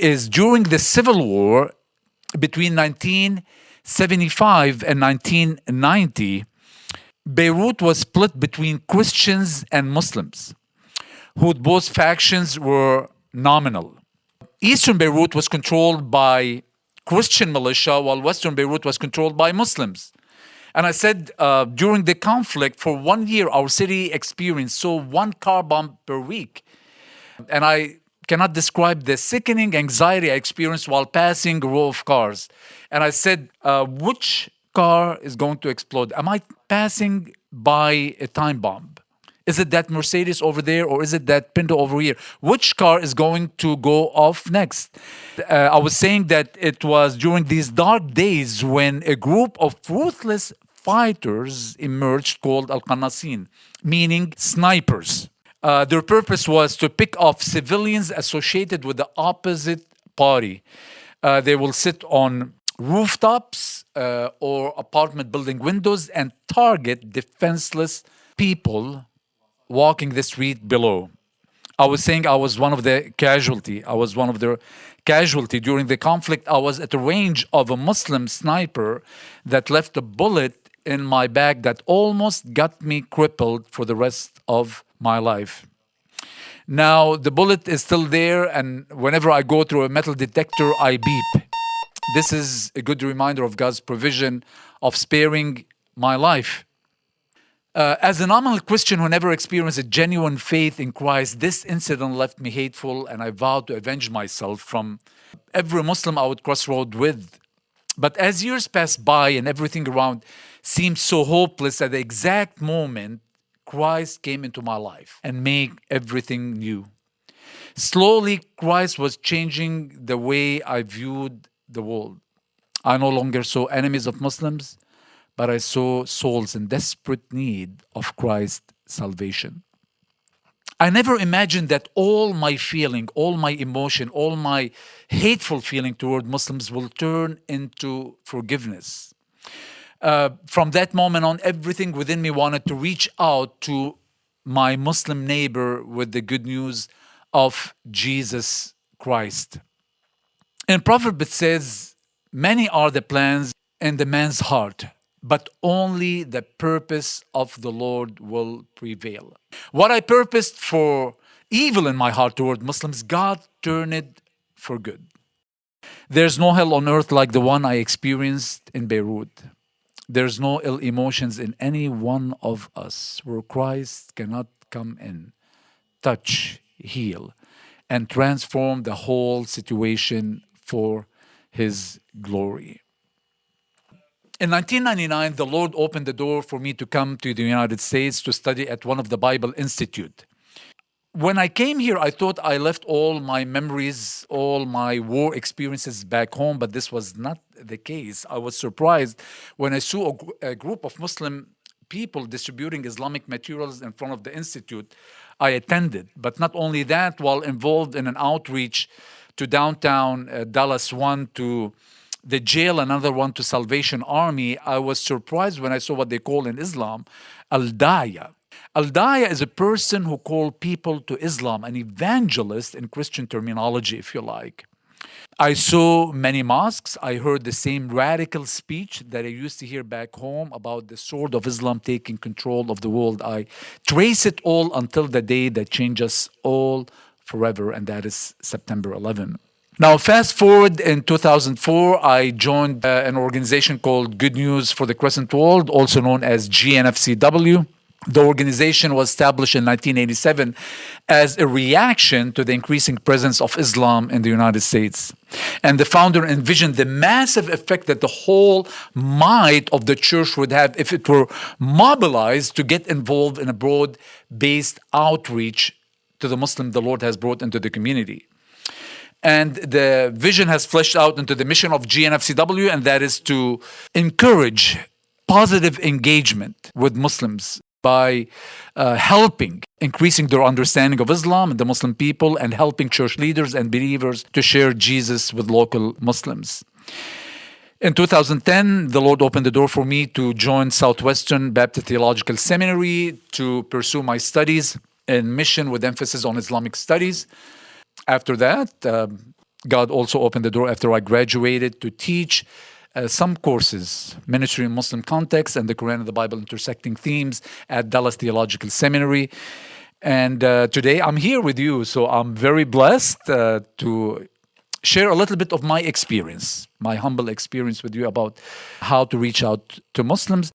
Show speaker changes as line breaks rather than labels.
is during the Civil War between 1975 and 1990, Beirut was split between Christians and Muslims, who both factions were nominal. Eastern Beirut was controlled by Christian militia, while Western Beirut was controlled by Muslims. And I said, during the conflict, for 1 year, our city experienced one car bomb per week. And I cannot describe the sickening anxiety I experienced while passing a row of cars. And I said, which car is going to explode? Am I passing by a time bomb? Is it that Mercedes over there, or is it that Pinto over here? Which car is going to go off next? I was saying that it was during these dark days when a group of ruthless fighters emerged called Al-Qanasin, meaning snipers. Their purpose was to pick off civilians associated with the opposite party. They will sit on rooftops or apartment building windows and target defenseless people walking the street below. I was saying I was one of the casualty. I was one of the casualty during the conflict. I was at the range of a Muslim sniper that left a bullet in my back that almost got me crippled for the rest of my life. Now, the bullet is still there, and whenever I go through a metal detector, I beep. This is a good reminder of God's provision of sparing my life. As a nominal Christian who never experienced a genuine faith in Christ, this incident left me hateful, and I vowed to avenge myself from every Muslim I would cross road with. But as years passed by and everything around seemed so hopeless, at the exact moment, Christ came into my life and made everything new. Slowly, Christ was changing the way I viewed the world. I no longer saw enemies of Muslims, but I saw souls in desperate need of Christ's salvation. I never imagined that all my feeling, all my emotion, all my hateful feeling toward Muslims will turn into forgiveness. From that moment on, everything within me wanted to reach out to my Muslim neighbor with the good news of Jesus Christ. In Proverbs it says, many are the plans in the man's heart, but only the purpose of the Lord will prevail. What I purposed for evil in my heart toward Muslims, God turned it for good. There's no hell on earth like the one I experienced in Beirut. There's no ill emotions in any one of us where Christ cannot come in, touch, heal, and transform the whole situation for His glory. In 1999, the Lord opened the door for me to come to the United States to study at one of the Bible Institute. When I came here, I thought I left all my memories, all my war experiences back home, but this was not the case. I was surprised when I saw a group of Muslim people distributing Islamic materials in front of the Institute. I attended, but not only that, while involved in an outreach to downtown Dallas, one to the jail, another one to Salvation Army, I was surprised when I saw what they call in Islam, Al-Daya. Al-Daya is a person who calls people to Islam, an evangelist in Christian terminology, if you like. I saw many mosques. I heard the same radical speech that I used to hear back home about the sword of Islam taking control of the world. I trace it all until the day that changed us all forever, and that is September 11. Now, fast forward in 2004, I joined an organization called Good News for the Crescent World, also known as GNFCW. The organization was established in 1987 as a reaction to the increasing presence of Islam in the United States. And the founder envisioned the massive effect that the whole might of the church would have if it were mobilized to get involved in a broad-based outreach to the Muslim the Lord has brought into the community. And the vision has fleshed out into the mission of GNFCW, and that is to encourage positive engagement with Muslims by helping increasing their understanding of Islam and the Muslim people, and helping church leaders and believers to share Jesus with local Muslims. In 2010, the Lord opened the door for me to join Southwestern Baptist Theological Seminary to pursue my studies in mission with emphasis on Islamic studies. After that, God also opened the door after I graduated to teach some courses, ministry in Muslim context and the Quran and the Bible intersecting themes at Dallas Theological Seminary. And today I'm here with you, so I'm very blessed to share a little bit of my experience, my humble experience with you about how to reach out to Muslims.